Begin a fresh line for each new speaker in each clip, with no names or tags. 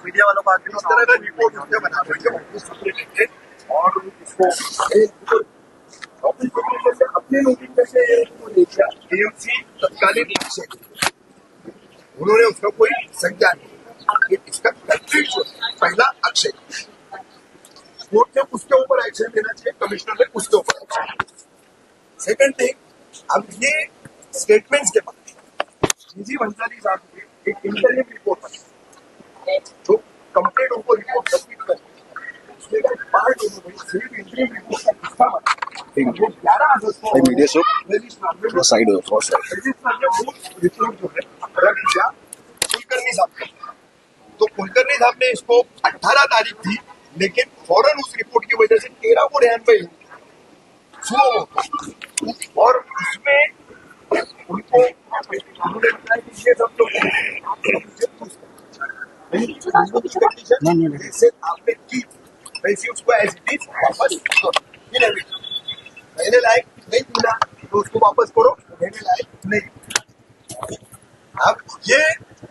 Media वालों का इस तरह का रिपोर्ट उसने बना रही और उसको अपने नोटिस में से टीएमसी तत्कालीन अक्षय उन्होंने उसका कोई संज्ञान नहीं, इसका पहला अक्षय कोर्ट ने उसके ऊपर एक्शन लेना चाहिए, कमिश्नर ने उसके ऊपर एक्शन। सेकंड थिंग, अब ये स्टेटमेंट्स के बाद निजी भंसाली साहब ने एक इंटरव्यू रिपोर्ट बनाई जो कंप्लीट उनको रिपोर्ट सबमिट कर पार्ट सिर्फ इंटरव्यू रिपोर्ट का हिस्सा बना 11 अगस्त को
मीडिया साइड
रिपोर्ट जो है रख दिया कुलकर्णी साहब ने। तो कुलकर्णी साहब ने इसको 18 तारीख थी, लेकिन फौरन उस रिपोर्ट की वजह से 13 को रेहान पे और उसमें उनको उन्होंने बताया कि ये सब कंडीशन जैसे आपने की वैसे उसको एज इट इज वापस रहने लायक नहीं मिला तो उसको वापस करो, रहने लायक नहीं। अब ये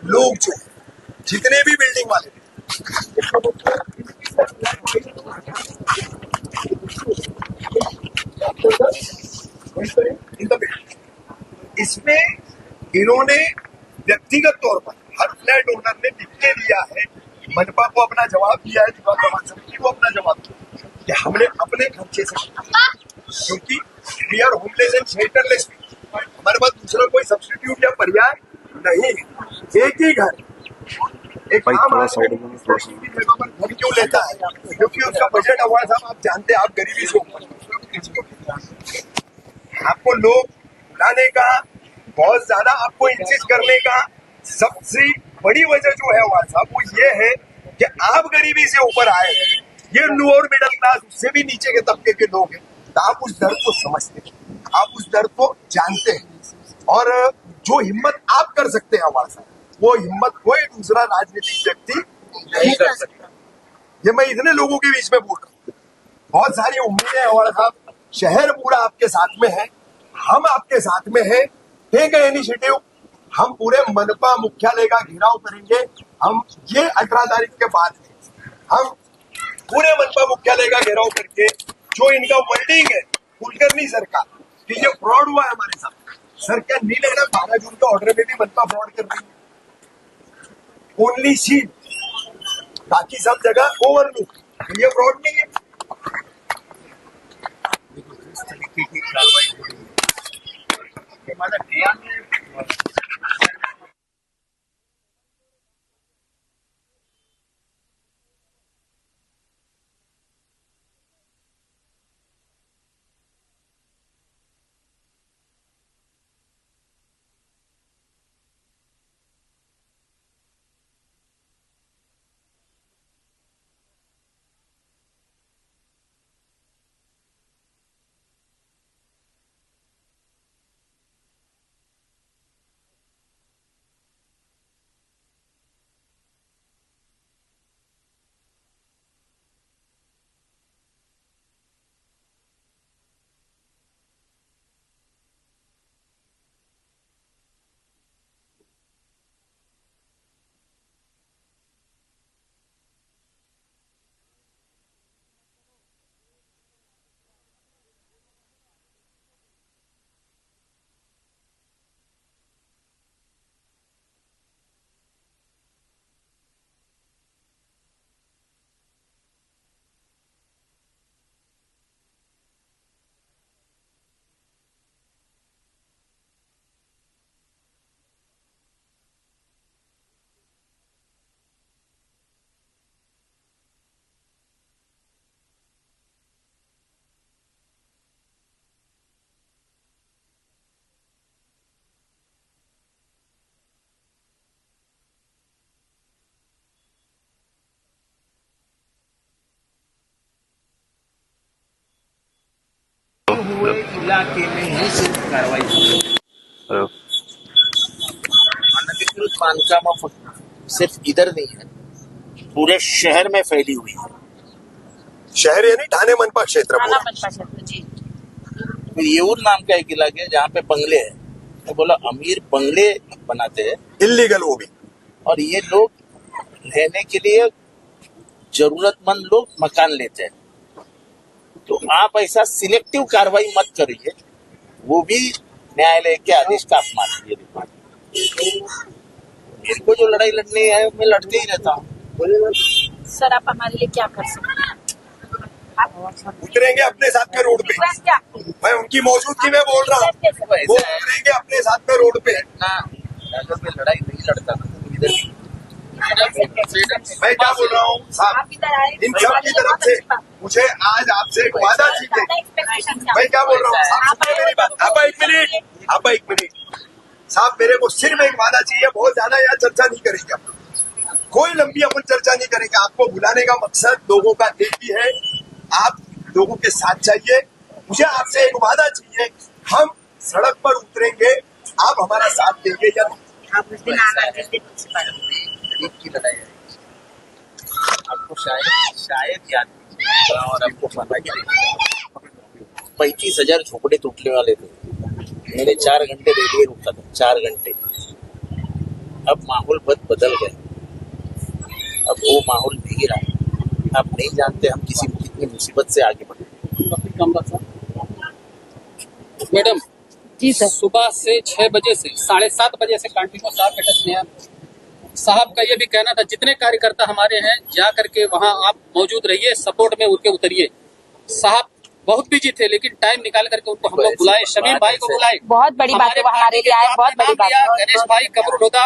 लोग जो जितने भी बिल्डिंग वाले इसमें इन्होंने व्यक्तिगत तौर पर हर फ्लैट ओनर ने लिख के दिया है, मनपा को अपना जवाब दिया है, दीवार प्रमाण समिति को अपना जवाब दिया कि हमने अपने खर्चे से, क्योंकि वी आर होमलेस एंड शेल्टरलेस, हमारे पास दूसरा कोई सब्स्टिट्यूट या पर्याय नहीं है। एक ही घर, एक आम आदमी जगह पर घर क्यों लेता है? क्योंकि उसका बजट हमारे साहब आप जानते हैं, आप गरीबी से ऊपर आपको लोग बुलाने का, बहुत ज्यादा आपको इंसिस्ट करने का सबसे बड़ी वजह जो है हमारे साहब वो ये है कि आप गरीबी से ऊपर आए हैं, ये लोअर मिडिल क्लास उससे भी नीचे के तबके के लोग हैं, तो आप उस दर्द को समझते हैं, आप उस दर्द को जानते हैं और जो हिम्मत आप कर सकते हैं हमारे साथ, वो हिम्मत कोई दूसरा राजनीतिक व्यक्ति नहीं कर सकता। ये मैं इतने लोगों के बीच में बोल रहा हूँ, बहुत सारी उम्मीदें हैं हमारे साथ, शहर पूरा आपके साथ में है, हम आपके साथ में है। टेक इनिशिएटिव, हम पूरे मनपा मुख्यालय का घेराव करेंगे। हम ये 18 तारीख के बाद हम पूरे मनपा मुख्यालय का घेराव करके जो इनका वर्डिंग है कुलकर्णी सरकार कि ये फ्रॉड हुआ है हमारे साथ, सरकार नहीं लेना 12 जून का ऑर्डर में भी मनपा फ्रॉड कर रही है, ओनली सी, बाकी सब जगह ओवरलुक, ये फ्रॉड नहीं है। इस तरीके की कार्रवाई हो रही है हमारा हुए इलाके में ही सिर्फ कार्रवाई अनधिकृत बांधकाम सिर्फ इधर नहीं है, पूरे शहर में फैली हुई है। शहर यानी ठाणे मनपा क्षेत्र
जी।
येऊर नाम का एक इलाका है जहाँ पे बंगले हैं, तो बोला अमीर बंगले बनाते हैं
इल्लीगल वो भी,
और ये लोग रहने के लिए जरूरतमंद लोग मकान लेते हैं। तो आप ऐसा सिलेक्टिव कार्रवाई मत करिए, वो भी न्यायालय के आदेश का अपमान है। मेरे को जो लड़ाई लड़नी है मैं लड़ते ही रहता हूँ।
सर आप हमारे लिए क्या कर सकते हैं?
उतरेंगे अपने साथ में रोड पे,
क्या
मैं उनकी मौजूदगी में बोल रहा हूँ, वो उतरेंगे अपने साथ में रोड पे।
ना अगर मैं लड़ाई नहीं लड़ता तो इधर
मैं क्या बोल रहा हूँ साहब,
आप इधर आए,
इन सब की तरफ से मुझे आज आपसे एक वादा चाहिए। मैं क्या बोल रहा हूँ साहब, सुनिए मेरी बात। आप एक मिनट साहब, मेरे को सिर्फ एक वादा चाहिए, बहुत ज्यादा यहाँ चर्चा नहीं करेंगे, कोई लंबी अपन चर्चा नहीं करेंगे। आपको बुलाने का मकसद लोगों का एक ही है, आप लोगों के साथ चाहिए। मुझे आपसे एक वादा चाहिए, हम सड़क पर उतरेंगे, आप हमारा साथ देंगे या नहीं?
आप उस दिन आना, जिस दिन
गरीब की लड़ाई है। आपको शायद याद नहीं और आपको पता ही नहीं, 35,000 झोपड़े टूटने वाले थे। मैंने 4 घंटे रेडियो रुका था, 4 घंटे। अब माहौल बहुत बदल गया, अब वो माहौल नहीं रहा। आप नहीं जानते हम कितनी मुसीबत से आगे बढ़े।
मैडम
जी सर,
सुबह से 6 बजे से 7:30 बजे से कंटिन्यू साहब के टच में है। साहब का ये भी कहना था जितने कार्यकर्ता हमारे हैं जा करके वहाँ आप मौजूद रहिए, सपोर्ट में उनके उतरिए। साहब बहुत बिजी थे लेकिन टाइम निकाल करके उनको हम लोग बुलाए, शमीम भाई को बुलाए,
बहुत बड़ी बात है, वो हमारे लिए आए, बहुत बड़ी बात है।
गणेश भाई, कमरुल हुदा,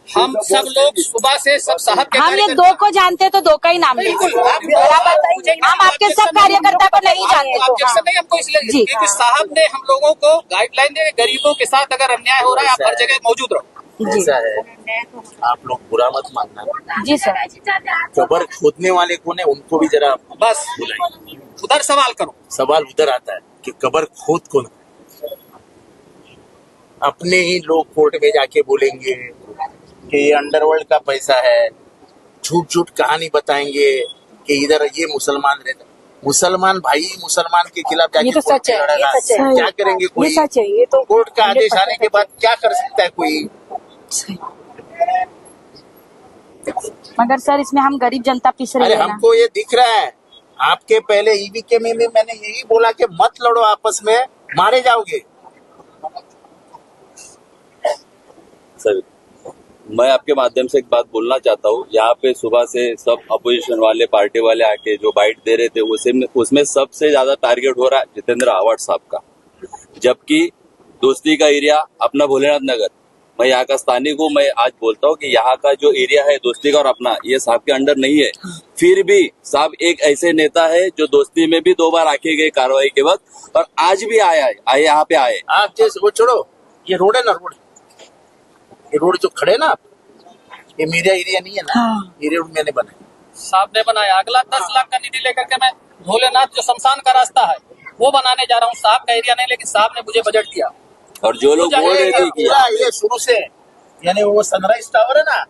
हम सब लोग सुबह से सब साहब के
हम ये दो को जानते तो दो का ही नाम लेंगे। हम आपके सब कार्यकर्ता को नहीं जानते।
ऑब्जेक्शन नहीं हमको इसलिए
जी।
क्योंकि साहब ने हम लोगों को गाइडलाइन दे, गरीबों के साथ अगर अन्याय हो रहा है आप हर जगह मौजूद रहो।
जी
ऐसा है, आप लोग बुरा मत मानना।
जी सर,
कबर खोदने वाले कौन है उनको भी जरा
बस
बुलाइए।
उधर सवाल करो।
सवाल उधर आता है कि कबर खोद कौन है। अपने ही लोग कोर्ट में जाके बोलेंगे कि ये अंडरवर्ल्ड का पैसा है, झूठ झूठ कहानी बताएंगे कि इधर ये मुसलमान रहता। मुसलमान भाई मुसलमान के खिलाफ जाके
ये तो
कोर्ट
सच है,
में
ये
लड़ेगा।
सच है।
क्या करेंगे कोई?
ये सच है, ये तो
कोर्ट का आदेश आने के बाद क्या कर सकता है कोई?
मगर सर इसमें हम गरीब जनता पिस रही
अरे
है ना।
हमको ये दिख रहा है, आपके पहले ईवीके में मैंने यही बोला कि मत लड़ो आपस में, मारे जाओगे।
सर मैं आपके माध्यम से एक बात बोलना चाहता हूँ। यहाँ पे सुबह से सब अपोजिशन वाले पार्टी वाले आके जो बाइट दे रहे थे उसमें सबसे ज्यादा टारगेट हो रहा है जितेंद्र आवाड साहब का, जबकि दोस्ती का एरिया अपना भोलेनाथ नगर, मैं यहाँ का स्थानिक हूँ। मैं आज बोलता हूँ कि यहाँ का जो एरिया है दोस्ती का और अपना, ये साहब के अंडर नहीं है। फिर भी साहब एक ऐसे नेता है जो दोस्ती में भी 2 बार आके गए कार्रवाई के वक्त, और आज भी आए यहाँ पे आए।
आप जैसे वो छोड़ो, ये रोड है ना, ये रोड जो खड़े ना आप, ये मेरा एरिया नहीं है ना। ये रोड मैंने बनाया,
साहब ने बनाया। अगला 10 लाख का निधि लेकर के मैं भोलेनाथ जो शमशान का रास्ता है वो बनाने जा रहा हूँ। साहब का एरिया नहीं, लेकिन साहब ने मुझे बजट दिया।
और जो लोग बोल रहे थे कि
पूरा ये शुरू से, यानी वो सनराइज टावर है ना,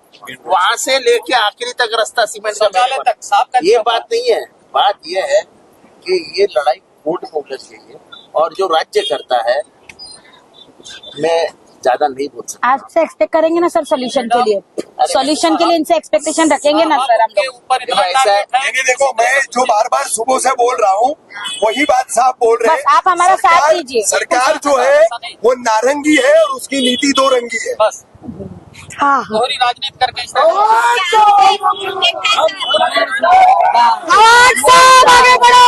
वहाँ से लेके आखिरी तक रास्ता सीमेंट का
शौचालय तक साहब का
ये बात नहीं है। बात ये है कि ये लड़ाई कोर्ट में उलझ गई है, और जो राज्य करता है मैं ज्यादा नहीं बोल सकता।
आपसे एक्सपेक्ट करेंगे ना सर सोल्यूशन के लिए, सोल्यूशन के लिए इनसे एक्सपेक्टेशन रखेंगे ना सर हम लोग।
ऊपर इतना
ऐसा है,
टारगेट है।
देखिए देखो, मैं जो बार बार सुबह से बोल रहा हूँ वही बात साहब बोल रहे हैं।
बस आप हमारा साथ दीजिए।
सरकार जो है वो नारंगी है और उसकी नीति 2 रंगी है।
बस
हाँ
दोहरी राजनीति करके इस तरह
आगे बढ़ो।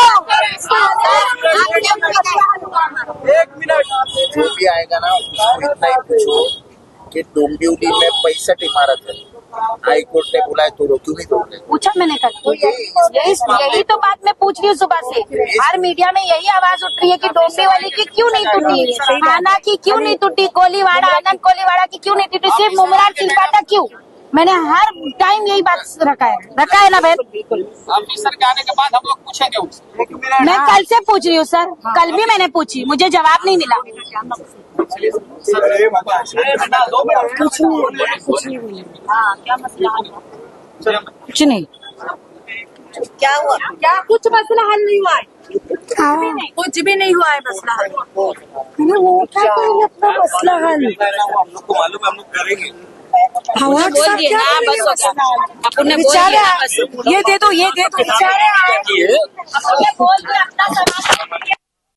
जो भी आएगा ना उसको इतना ही पूछो कि डोंबिवली में 65 इमारत है, हाई कोर्ट ने बुलाए तो क्यों नहीं तोड़ रहे?
पूछा मैंने कल, यही तो बात मैं पूछ रही हूँ सुबह से। हर मीडिया में यही आवाज उठ रही है कि डोंबिवली की क्यों नहीं टूटी, थाना की क्यों नहीं टूटी, कोलीवाड़ा आनंद कोलीवाड़ा की क्यों नहीं टूटी, सिर्फ मुमरान चिलकाटा क्यों? मैंने हर टाइम यही बात रखा है ना बहन।
ऑफिसर के आने के बाद हम लोग पूछेंगे उनसे।
मैं कल से पूछ रही हूँ सर, कल भी मैंने पूछी, मुझे जवाब नहीं मिला। कुछ नहीं।
क्या हुआ? क्या कुछ मसला हल नहीं हुआ है? कुछ भी नहीं हुआ है मसला हल।
वो क्या करेंगे अपना मसला हल?
हम लोग को मालूम है, हम लोग करेंगे।
हाँ,
बोल
WhatsApp
दिए
क्या
ना,
बोलेंगे
बस हो गया। अपन ने बोल
बेचारे
दिया ना, बस।
ये दे दो, ये दे दो, बेचारे
अपन ने बोल दिया अपना सामान